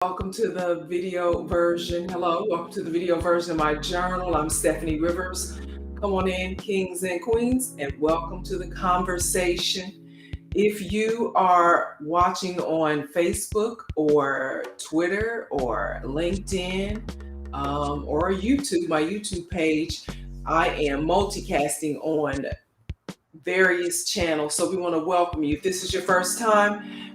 Welcome to the video version. Hello, welcome to the video version of my journal. I'm Steffanie Rivers. Come on in, kings and queens, and welcome to the conversation. If you are watching on Facebook or Twitter or LinkedIn or YouTube, my YouTube page, I am multicasting on various channels. So we want to welcome you. If this is your first time,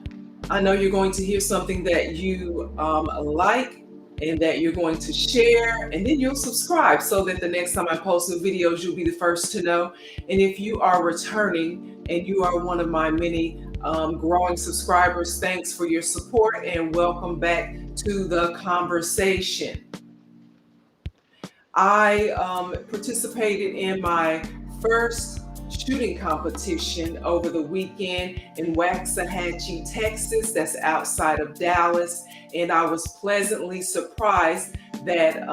I know you're going to hear something that you like and that you're going to share, and then you'll subscribe so that the next time I post new videos, you'll be the first to know. And if you are returning and you are one of my many growing subscribers, thanks for your support and welcome back to the conversation. I participated in my first shooting competition over the weekend in Waxahachie, Texas. That's outside of Dallas. And I was pleasantly surprised that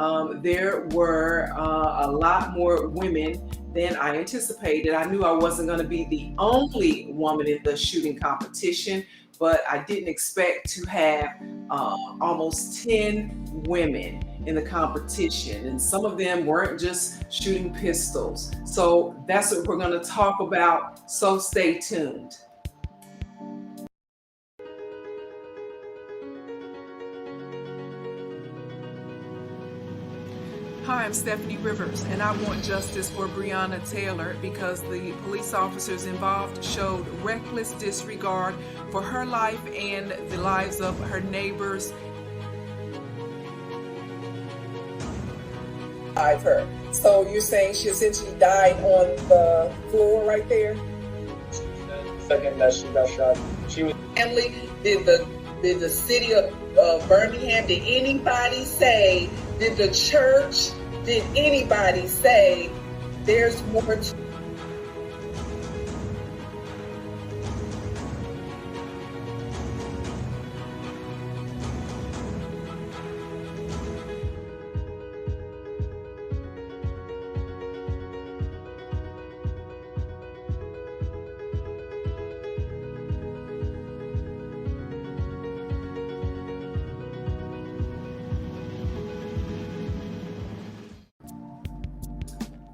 there were a lot more women than I anticipated. I knew I wasn't going to be the only woman in the shooting competition, but I didn't expect to have almost 10 women in the competition, and some of them weren't just shooting pistols. So that's what we're going to talk about, so stay tuned. Hi, I'm Steffanie Rivers, and I want justice for Breonna Taylor because the police officers involved showed reckless disregard for her life and the lives of her neighbors. Her. So you're saying she essentially died on the floor right there? The second that she got shot, she was. Family, did the city of Birmingham, did anybody say, did the church, did anybody say there's more to?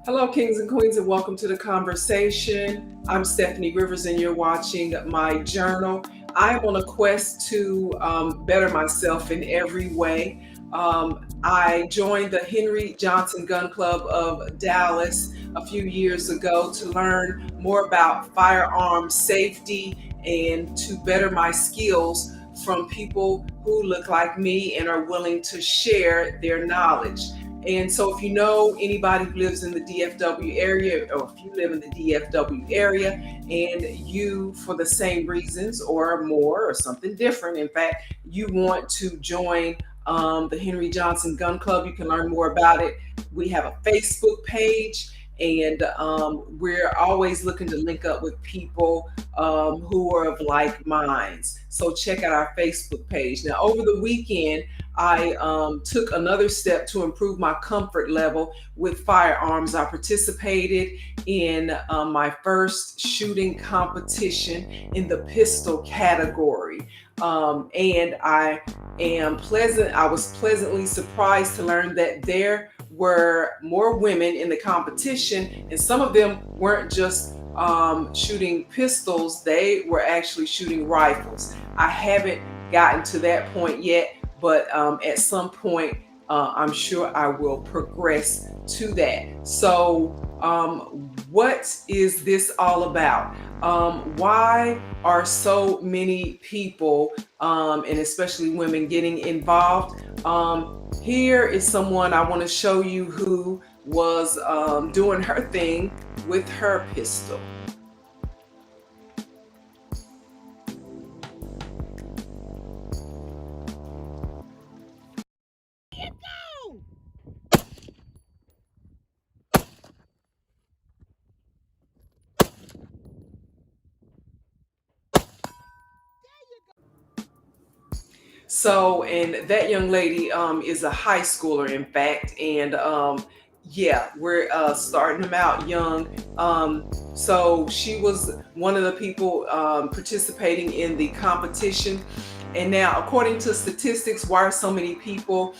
Hello, kings and queens, and welcome to the conversation. I'm Steffanie Rivers, and you're watching my journal. I am on a quest to better myself in every way. I joined the Henry Johnson Gun Club of Dallas a few years ago to learn more about firearm safety and to better my skills from people who look like me and are willing to share their knowledge. And so if you know anybody who lives in the DFW area, or if you live in the DFW area and you, for the same reasons or more or something different, in fact, you want to join the Henry Johnson Gun Club, you can learn more about it. We have a Facebook page, and we're always looking to link up with people who are of like minds. So check out our Facebook page. Now, over the weekend, I took another step to improve my comfort level with firearms. I participated in my first shooting competition in the pistol category. And I was pleasantly surprised to learn that there were more women in the competition, and some of them weren't just shooting pistols, they were actually shooting rifles. I haven't gotten to that point yet, but at some point, I'm sure I will progress to that. So what is this all about? Why are so many people, and especially women, getting involved? Here is someone I want to show you who was doing her thing with her pistol. So, and that young lady is a high schooler, in fact, and yeah, we're starting them out young. So she was one of the people participating in the competition. And now, according to statistics, why are so many people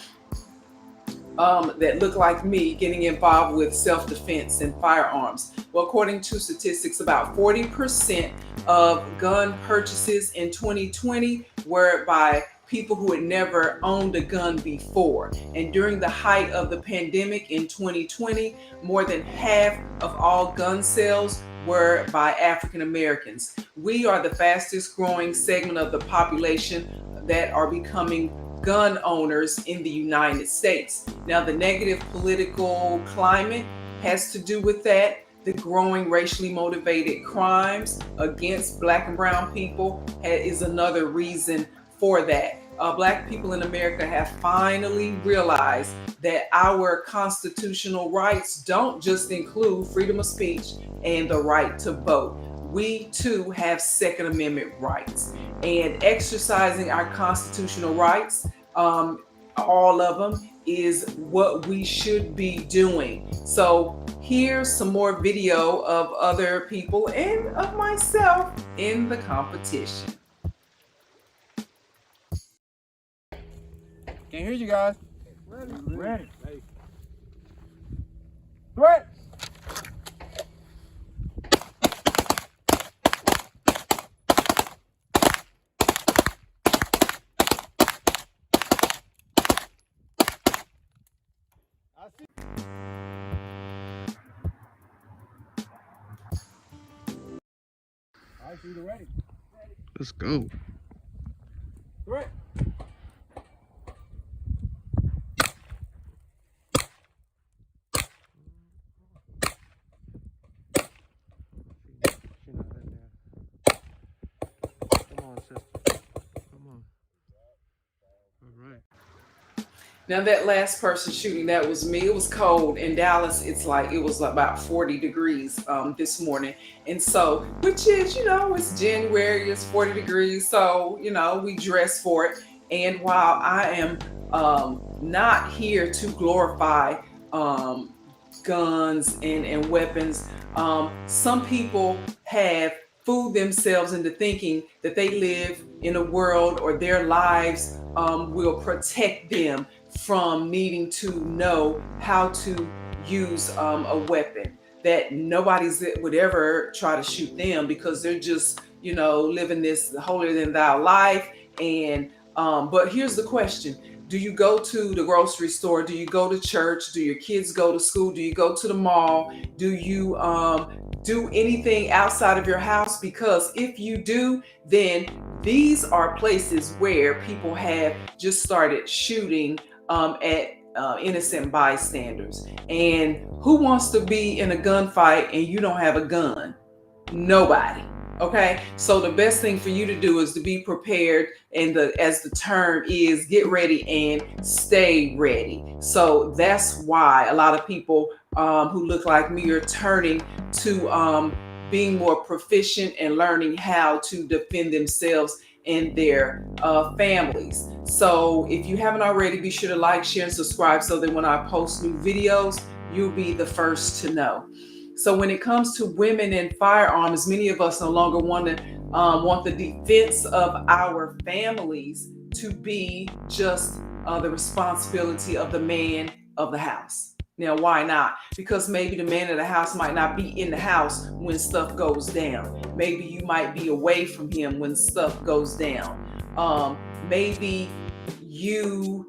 that look like me getting involved with self-defense and firearms? Well, according to statistics, about 40% of gun purchases in 2020 were by people who had never owned a gun before. And during the height of the pandemic in 2020, more than half of all gun sales were by African Americans. We are the fastest growing segment of the population that are becoming gun owners in the United States. Now, the negative political climate has to do with that. The growing racially motivated crimes against Black and brown people is another reason for that. Black people in America have finally realized that our constitutional rights don't just include freedom of speech and the right to vote. We too have Second Amendment rights, and exercising our constitutional rights, all of them, is what we should be doing. So here's some more video of other people and of myself in the competition. Can't hear you guys. Ready. Threat. I see the ready. Let's go. Threat. Come on, sister. Come on. All right. Now that last person shooting, that was me. It was cold in Dallas. It was about 40 degrees this morning. And so, which is, it's January, it's 40 degrees. So, we dress for it. And while I am not here to glorify guns and weapons, some people have fooled themselves into thinking that they live in a world, or their lives will protect them from needing to know how to use a weapon, that nobody's would ever try to shoot them because they're just, living this holier than thou life. And but here's the question: do you go to the grocery store? Do you go to church? Do your kids go to school? Do you go to the mall? Do you do anything outside of your house? Because if you do, then these are places where people have just started shooting at innocent bystanders. And who wants to be in a gunfight and you don't have a gun? Nobody. Okay, so the best thing for you to do is to be prepared, and as the term is, get ready and stay ready. So that's why a lot of people who look like me are turning to being more proficient and learning how to defend themselves and their families. So if you haven't already, be sure to like, share, and subscribe so that when I post new videos, you'll be the first to know. So when it comes to women and firearms, many of us no longer want the defense of our families to be just the responsibility of the man of the house. Now, why not? Because maybe the man of the house might not be in the house when stuff goes down. Maybe you might be away from him when stuff goes down. Maybe you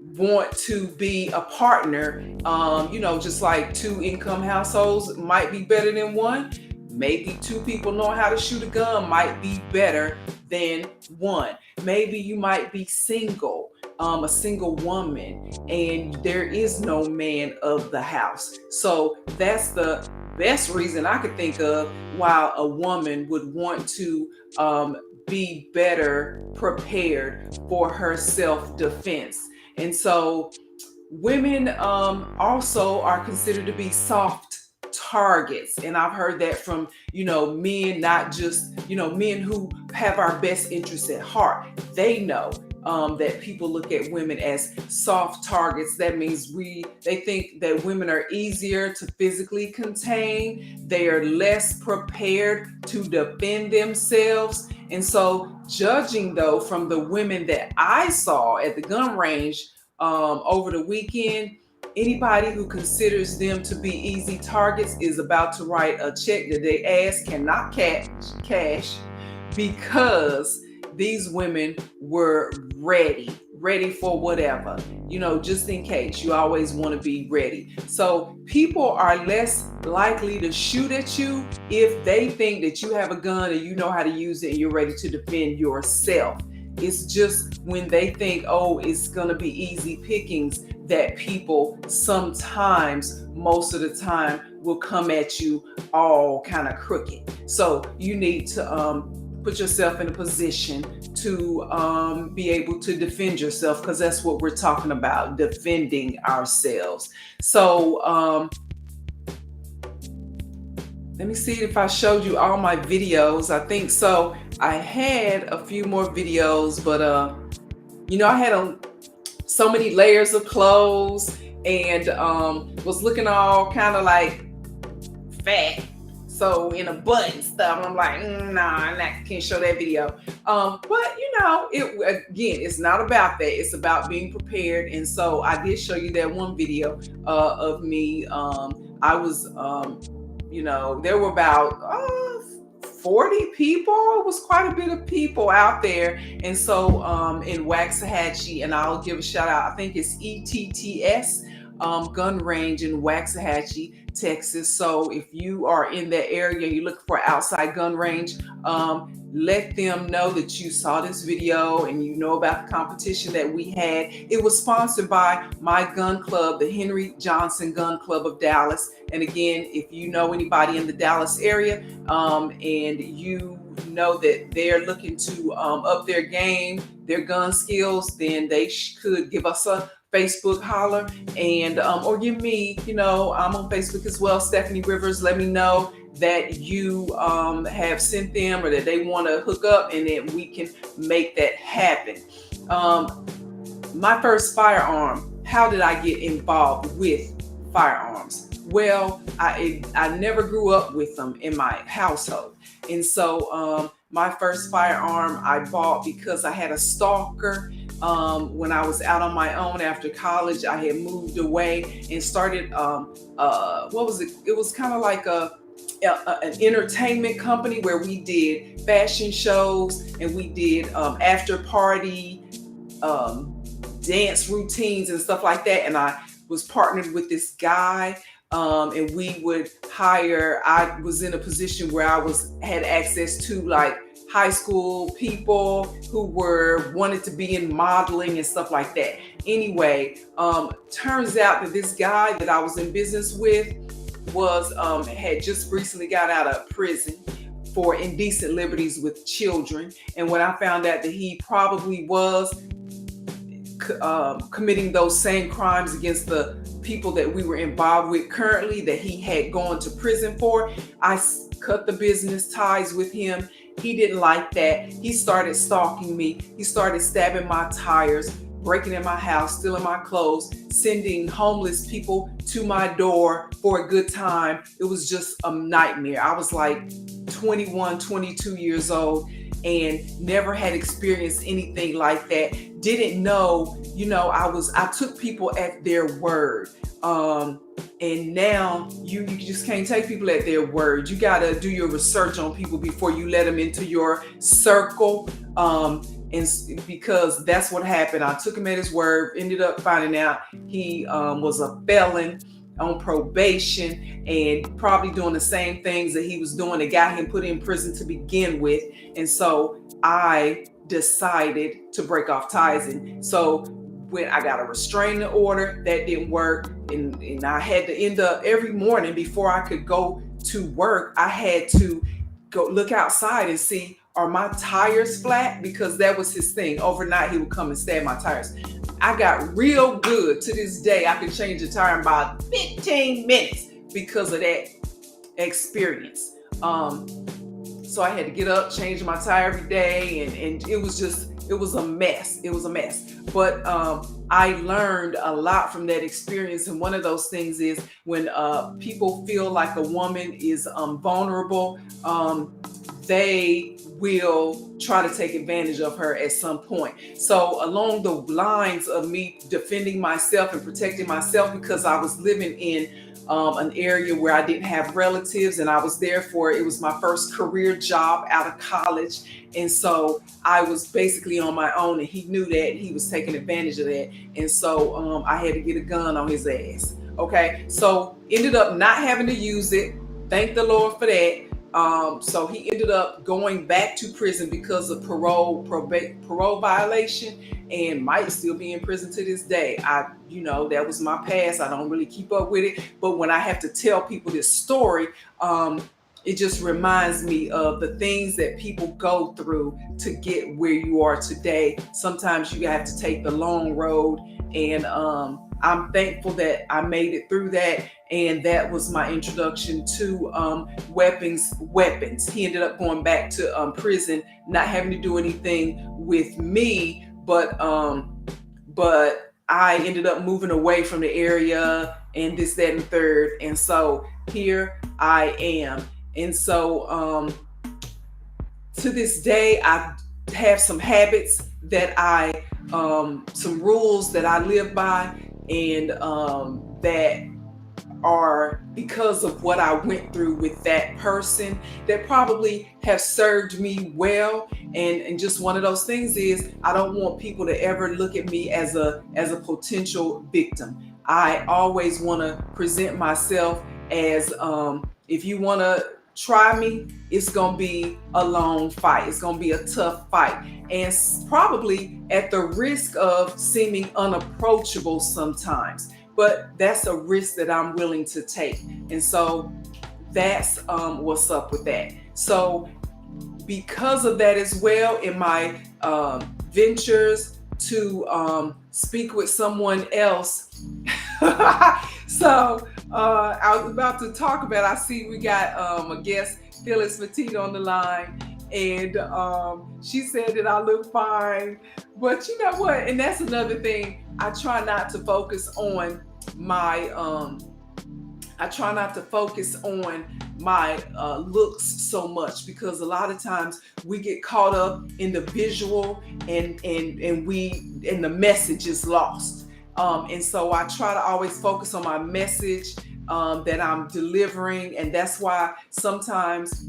want to be a partner, just like two income households might be better than one. Maybe two people know how to shoot a gun might be better than one. Maybe you might be single, a single woman, and there is no man of the house. So that's the best reason I could think of why a woman would want to be better prepared for her self-defense. And so women also are considered to be soft targets. And I've heard that from, men, not just, men who have our best interests at heart. They know that people look at women as soft targets. That means they think that women are easier to physically contain. They are less prepared to defend themselves. And so, judging though from the women that I saw at the gun range over the weekend, anybody who considers them to be easy targets is about to write a check that their ass cannot cash, because these women were ready for whatever, just in case. You always want to be ready. So people are less likely to shoot at you if they think that you have a gun and you know how to use it and you're ready to defend yourself. It's just when they think, oh, it's going to be easy pickings, that people sometimes, most of the time, will come at you all kind of crooked. So you need to put yourself in a position to be able to defend yourself, because that's what we're talking about, defending ourselves. So let me see if I showed you all my videos. I think so. I had a few more videos, but I had so many layers of clothes and was looking all kind of like fat. So in a butt and stuff, I'm like, nah, I can't show that video. But it's not about that. It's about being prepared. And so I did show you that one video of me. I was, there were about 40 people. It was quite a bit of people out there. And so in Waxahachie, and I'll give a shout out, I think it's ETTS gun range in Waxahachie, Texas. So if you are in that area and you look for an outside gun range, let them know that you saw this video and you know about the competition that we had. It was sponsored by my gun club, the Henry Johnson Gun Club of Dallas. And again, if you know anybody in the Dallas area and you know that they're looking to up their game, their gun skills, then they could give us a Facebook holler and or give me, I'm on Facebook as well, Steffanie Rivers. Let me know that you have sent them or that they want to hook up, and then we can make that happen. My first firearm, how did I get involved with firearms? Well, I never grew up with them in my household. And so my first firearm I bought because I had a stalker. When I was out on my own after college, I had moved away and started, what was it? It was kind of like an entertainment company where we did fashion shows and we did after party dance routines and stuff like that. And I was partnered with this guy. And we would hire, I was in a position where I had access to like high school people who wanted to be in modeling and stuff like that. Anyway, turns out that this guy that I was in business with had just recently got out of prison for indecent liberties with children. And when I found out that he probably was committing those same crimes against the people that we were involved with currently, that he had gone to prison for, I cut the business ties with him. He didn't like that. He started stalking me. He started stabbing my tires, breaking in my house, stealing my clothes, sending homeless people to my door for a good time. It was just a nightmare. I was like 21, 22 years old and never had experienced anything like that. Didn't know, I took people at their word. And now you just can't take people at their word. You got to do your research on people before you let them into your circle. And because that's what happened. I took him at his word, ended up finding out he was a felon on probation and probably doing the same things that he was doing that got him put in prison to begin with. And so I decided to break off ties. And so when I got a restraining order, that didn't work. And I had to end up every morning before I could go to work, I had to go look outside and see, are my tires flat? Because that was his thing. Overnight, he would come and stab my tires. I got real good. To this day, I could change a tire in about 15 minutes because of that experience. So I had to get up, change my tire every day. And it was just it was a mess. It was a mess. But I learned a lot from that experience. And one of those things is when people feel like a woman is vulnerable, they will try to take advantage of her at some point. So along the lines of me defending myself and protecting myself, because I was living in an area where I didn't have relatives, and I was there for, it was my first career job out of college. And so I was basically on my own, and he knew that. He was taking advantage of that. And so I had to get a gun on his ass. Okay. So ended up not having to use it. Thank the Lord for that. So he ended up going back to prison because of parole violation, and might still be in prison to this day. That was my past. I don't really keep up with it, but when I have to tell people this story, it just reminds me of the things that people go through to get where you are today. Sometimes you have to take the long road, and I'm thankful that I made it through that. And that was my introduction to weapons. He ended up going back to prison, not having to do anything with me, but I ended up moving away from the area and this, that, and third. And so here I am. And so to this day, I have some habits that some rules that I live by, and that are because of what I went through with that person, that probably have served me well. And just one of those things is, I don't want people to ever look at me as a potential victim. I always want to present myself as, if you want to try me, it's going to be a long fight. It's going to be a tough fight. And probably at the risk of seeming unapproachable sometimes. But that's a risk that I'm willing to take. And so that's what's up with that. So because of that as well, in my ventures to speak with someone else. So I was about to talk about, I see we got a guest, Phyllis Petit, on the line. And she said that I look fine. But you know what? And that's another thing. I try not to focus on my looks so much, because a lot of times we get caught up in the visual, and the message is lost. And so I try to always focus on my message that I'm delivering. And that's why sometimes,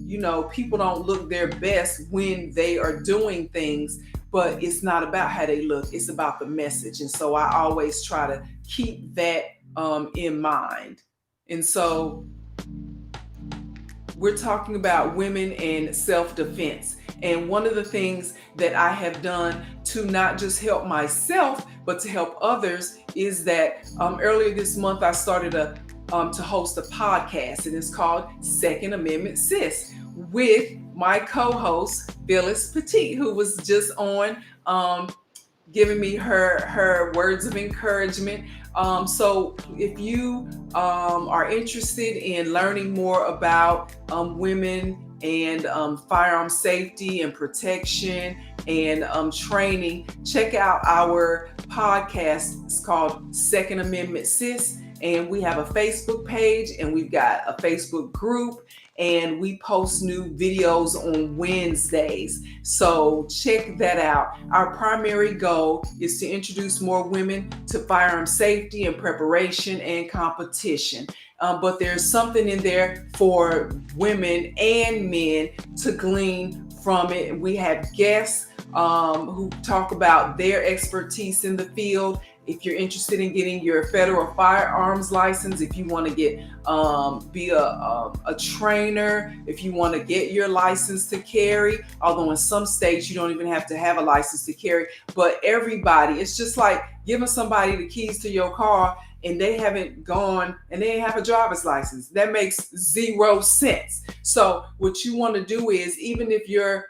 people don't look their best when they are doing things, but it's not about how they look. It's about the message. And so I always try to keep that in mind. And so we're talking about women and self-defense. And one of the things that I have done to not just help myself, but to help others, is that earlier this month I started to host a podcast, and it's called Second Amendment Sis, with my co-host Phyllis Petit, who was just on giving me her words of encouragement. So if you are interested in learning more about women and firearm safety and protection and training, check out our podcast. It's called Second Amendment Sis. And we have a Facebook page, and we've got a Facebook group, and we post new videos on Wednesdays. So check that out. Our primary goal is to introduce more women to firearm safety and preparation and competition. But there's something in there for women and men to glean from it. We have guests who talk about their expertise in the field. If you're interested in getting your federal firearms license, if you want to get be a trainer, if you want to get your license to carry, although in some states you don't even have to have a license to carry, but everybody, it's just like giving somebody the keys to your car and they haven't gone and they have a driver's license. That makes zero sense. So what you want to do is, even if your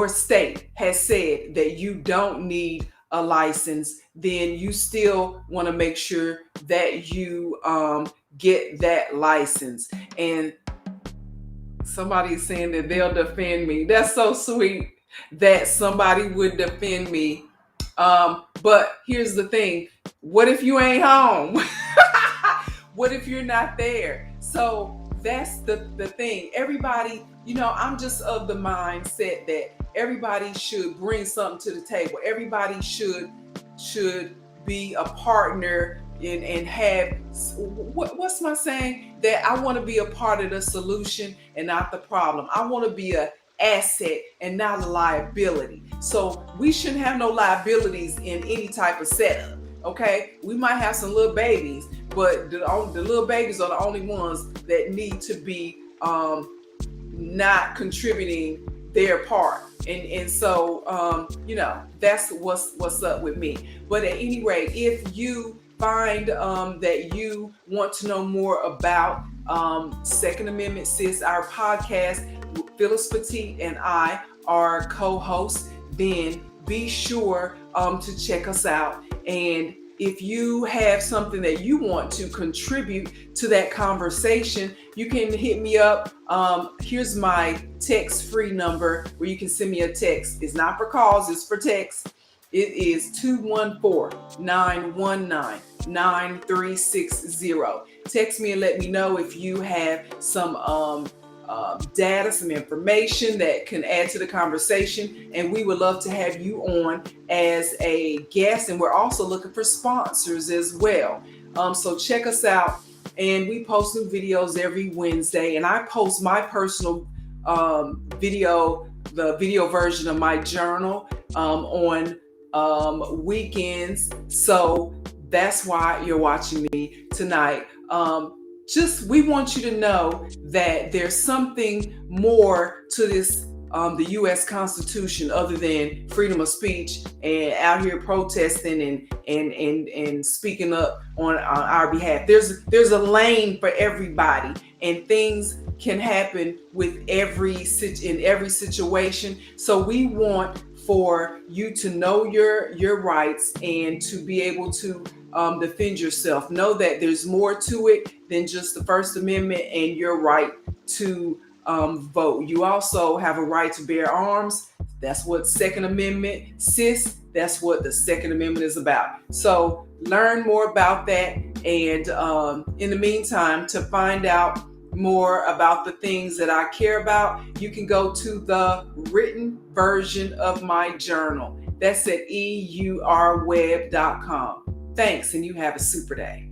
state has said that you don't need a license, then you still want to make sure that you get that license. And Somebody is saying that they'll defend me. That's so sweet that somebody would defend me. But here's the thing. What if you ain't home? What if you're not there? So that's the thing. Everybody, I'm just of the mindset that everybody should bring something to the table. Everybody should be a partner and have, what's my saying? That I want to be a part of the solution and not the problem. I want to be a asset and not a liability. So we shouldn't have no liabilities in any type of setup. Okay, we might have some little babies, but the little babies are the only ones that need to be not contributing their part. And so that's what's up with me. But at any rate, if you find that you want to know more about Second Amendment Sis, our podcast, Phyllis Petit and I are co-hosts, then be sure to check us out. And if you have something that you want to contribute to that conversation, you can hit me up. Here's my text-free number where you can send me a text. It's not for calls, it's for text. It is 214-919-9360. Text me and let me know if you have some data, some information that can add to the conversation, and we would love to have you on as a guest. And we're also looking for sponsors as well. So check us out, and we post new videos every Wednesday, and I post my personal video, the video version of my journal on weekends. So that's why you're watching me tonight. We want you to know that there's something more to this, the U.S. Constitution, other than freedom of speech and out here protesting and speaking up on our behalf. There's a lane for everybody, and things can happen in every situation. So we want for you to know your rights and to be able to defend yourself. Know that there's more to it than just the First Amendment and your right to vote. You also have a right to bear arms. That's what Second Amendment, sis, that's what the Second Amendment is about. So learn more about that. And in the meantime, to find out more about the things that I care about, you can go to the written version of my journal. That's at eurweb.com. Thanks, and you have a super day.